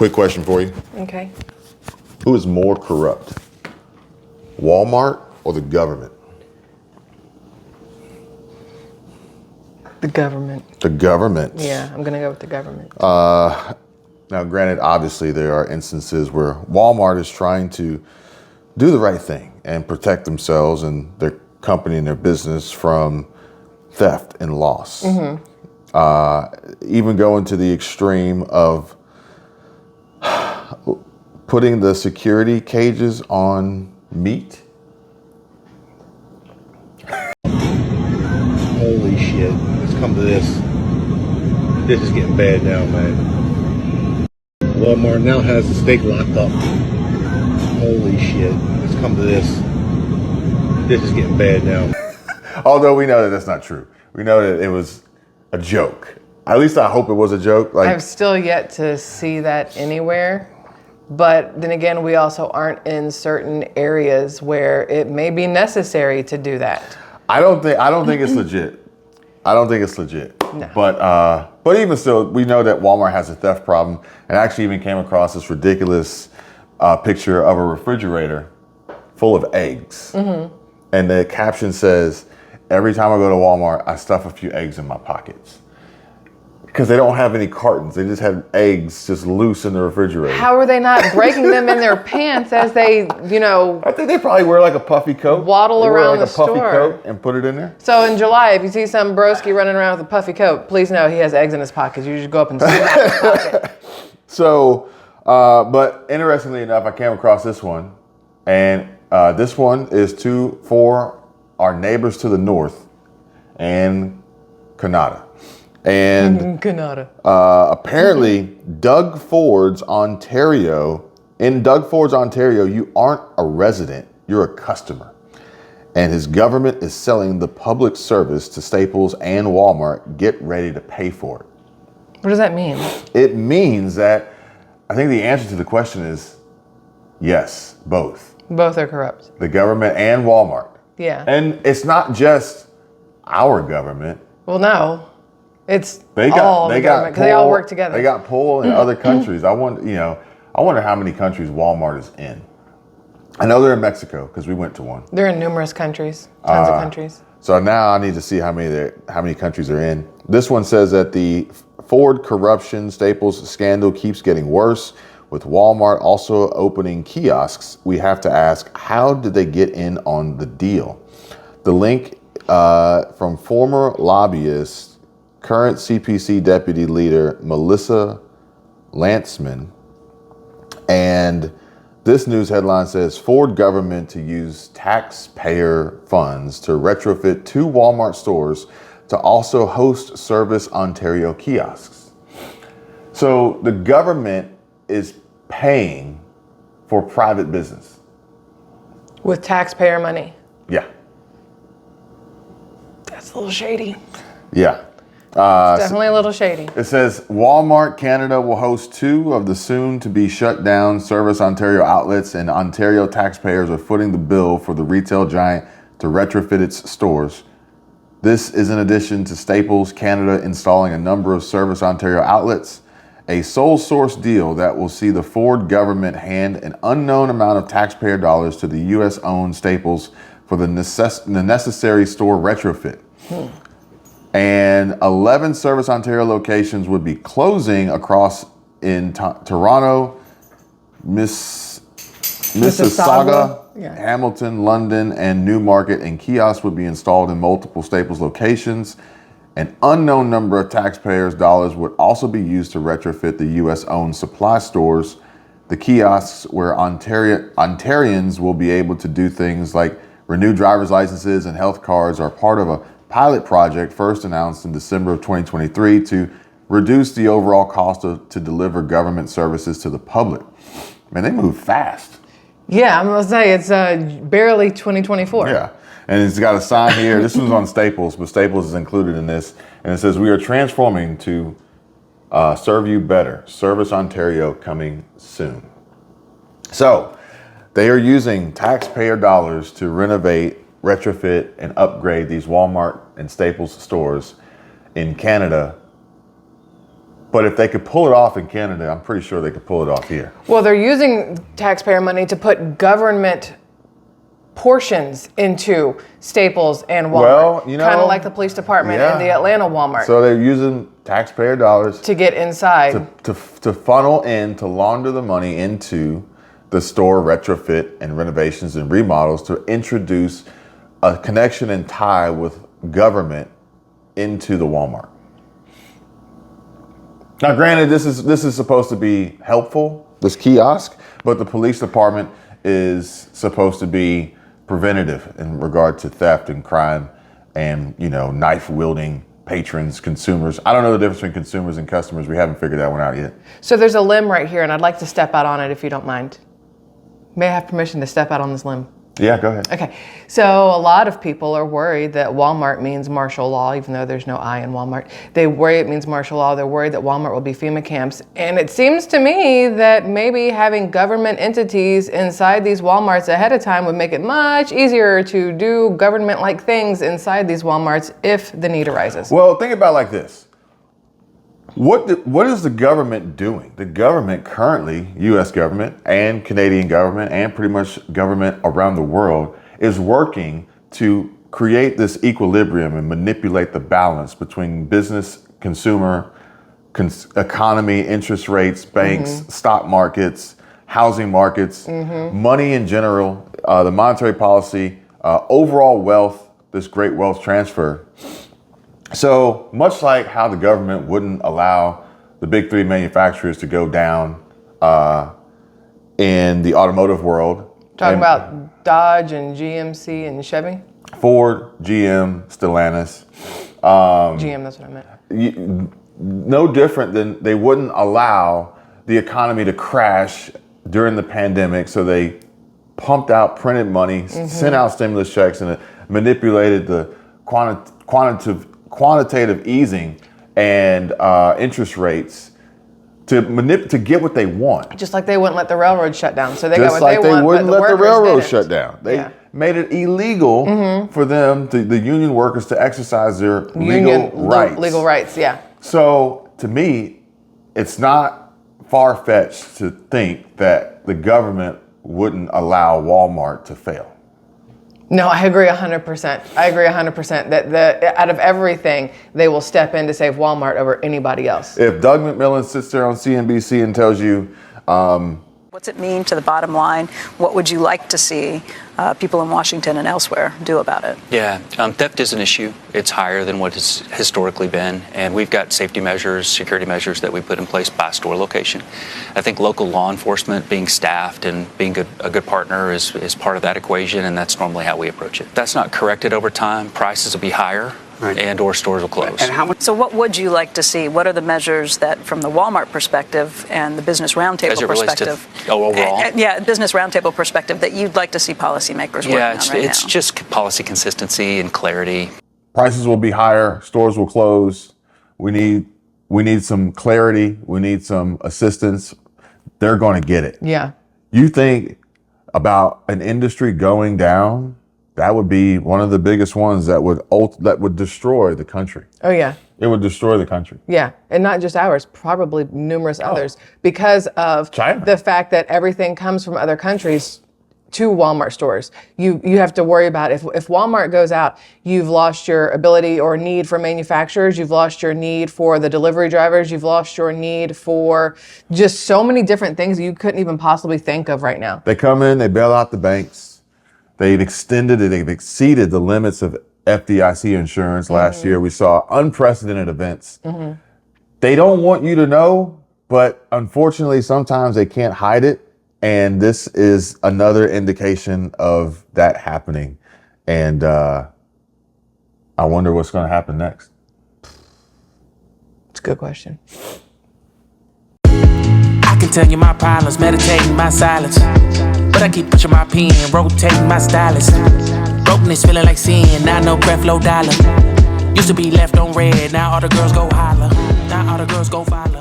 Quick question for you. Okay. Who is more corrupt, Walmart or the government? The government. The government. Yeah, I'm going to go with the government. Now, granted, obviously there are instances where Walmart is trying to do the right thing and protect themselves and their company and their business from theft and loss. Even going to the extreme of putting the security cages on meat. Holy shit. Let's come to this. This is getting bad now, man. Walmart now has the steak locked up. Holy shit. Let's come to this. This is getting bad now. Although we know that that's not true. We know that it was a joke. At least I hope it was a joke. I've still yet to see that anywhere. But then again, we also aren't in certain areas where it may be necessary to do that. I don't think it's legit. I don't think it's legit. No. But even still, we know that Walmart has a theft problem, and I actually even came across this ridiculous picture of a refrigerator full of eggs. And the caption says, "Every time I go to Walmart, I stuff a few eggs in my pockets." Because they don't have any cartons. They just have eggs just loose in the refrigerator. How are they not breaking them in their pants as they, I think they probably wear like a puffy coat. waddle They wear around like the a puffy store? coat and put it in there. So in July, if you see some broski running around with a puffy coat, please know he has eggs in his pockets. You just go up and snap his pocket. So, but interestingly enough, I came across this one, and this one is for our neighbors to the north and Canada. And apparently, in Doug Ford's, Ontario, you aren't a resident, you're a customer. And his government is selling the public service to Staples and Walmart. Get ready to pay for it. What does that mean? It means that, I think the answer to the question is yes, both. Both are corrupt. The government and Walmart. Yeah. And it's not just our government. Well, no. It's They all got the government because they all work together. They got pull in other countries. I wonder how many countries Walmart is in. I know they're in Mexico because we went to one. They're in numerous countries, tons of countries. So now I need to see how many countries they're in. This one says that the Ford corruption Staples scandal keeps getting worse. With Walmart also opening kiosks, we have to ask, how did they get in on the deal? The link from former lobbyist, current CPC deputy leader, Melissa Lantzman. And this news headline says, Ford government to use taxpayer funds to retrofit 2 Walmart stores to also host ServiceOntario kiosks. So the government is paying for private business. With taxpayer money. Yeah. That's a little shady. Yeah. It's definitely a little shady. It says Walmart Canada will host 2 of the soon to be shut down ServiceOntario outlets, and Ontario taxpayers are footing the bill for the retail giant to retrofit its stores. This is in addition to Staples Canada installing a number of ServiceOntario outlets, a sole source deal that will see the Ford government hand an unknown amount of taxpayer dollars to the US-owned Staples for the necessary store retrofit. And 11 ServiceOntario locations would be closing across in Toronto, Mississauga, Hamilton, London, and Newmarket, and kiosks would be installed in multiple Staples locations. An unknown number of taxpayers' dollars would also be used to retrofit the US-owned supply stores. The kiosks where Ontarians will be able to do things like renew driver's licenses and health cards are part of a pilot project first announced in December of 2023 to reduce the overall cost to deliver government services to the public. Man, they move fast. Yeah, I'm going to say it's barely 2024. Yeah, and it's got a sign here. This one's on Staples, but Staples is included in this. And it says, we are transforming to serve you better. ServiceOntario coming soon. So they are using taxpayer dollars to renovate, retrofit, and upgrade these Walmart and Staples stores in Canada. But if they could pull it off in Canada, I'm pretty sure they could pull it off here. Well, they're using taxpayer money to put government portions into Staples and Walmart. Well, you know, kind of like the police department and the Atlanta Walmart. So they're using taxpayer dollars to get inside. To funnel in, to launder the money into the store retrofit and renovations and remodels to introduce a connection and tie with government into the Walmart. Now, granted, this is supposed to be helpful, this kiosk, but the police department is supposed to be preventative in regard to theft and crime and, you know, knife wielding patrons, consumers. I don't know the difference between consumers and customers. We haven't figured that one out yet. So there's a limb right here, and I'd like to step out on it if you don't mind. May I have permission to step out on this limb? Yeah, go ahead. Okay, so a lot of people are worried that Walmart means martial law, even though there's no I in Walmart. They worry it means martial law. They're worried that Walmart will be FEMA camps. And it seems to me that maybe having government entities inside these Walmarts ahead of time would make it much easier to do government-like things inside these Walmarts if the need arises. Well, think about it like this. What is the government doing? The government currently, U.S. government and Canadian government and pretty much government around the world is working to create this equilibrium and manipulate the balance between business, consumer, economy, interest rates, banks, stock markets, housing markets, money in general, the monetary policy, overall wealth, this great wealth transfer. So much like how the government wouldn't allow the big three manufacturers to go down in the automotive world. Talking about Dodge and GMC and Chevy? Ford, GM, Stellantis. GM, that's what I meant. No different than they wouldn't allow the economy to crash during the pandemic. So they pumped out printed money, sent out stimulus checks, and manipulated the quantitative easing and interest rates to get what they want. Just like they wouldn't let the railroad shut down. So they Just got what like they want, wouldn't but the let the workers railroad didn't. shut down. They made it illegal for them, the union workers, to exercise their legal rights. Legal rights, yeah. So to me, it's not far-fetched to think that the government wouldn't allow Walmart to fail. No, I agree 100%. I agree 100% that out of everything, they will step in to save Walmart over anybody else. If Doug McMillan sits there on CNBC and tells you, what's it mean to the bottom line? What would you like to see people in Washington and elsewhere do about it? Yeah, theft is an issue. It's higher than what it's historically been, and we've got safety measures, security measures that we put in place by store location. I think local law enforcement being staffed and being a good partner is part of that equation, and that's normally how we approach it. That's not corrected over time. Prices will be higher. Right. And or stores will close. And how much? So what would you like to see? What are the measures that, from the Walmart perspective and the Business Roundtable perspective, overall? Business Roundtable perspective, that you'd like to see policymakers working on right now? It's just policy consistency and clarity. prices will be higher, stores will close. We need some clarity. We need some assistance. They're going to get it. Yeah. You think about an industry going down, that would be one of the biggest ones that would destroy the country. Oh, yeah. It would destroy the country. Yeah, and not just ours, probably numerous others, because of China. The fact that everything comes from other countries to Walmart stores. You have to worry about if Walmart goes out, you've lost your ability or need for manufacturers, you've lost your need for the delivery drivers, you've lost your need for just so many different things you couldn't even possibly think of right now. They come in, they bail out the banks. They've exceeded the limits of FDIC insurance last year. We saw unprecedented events. Mm-hmm. They don't want you to know, but unfortunately, sometimes they can't hide it. And this is another indication of that happening. And I wonder what's going to happen next. It's a good question. I can tell you my problems, meditating my silence. But I keep pushing my pen, rotating my stylus. Brokenness feeling like sin, now no breath, low dollar. Used to be left on red, now all the girls go holler. Now all the girls go follow.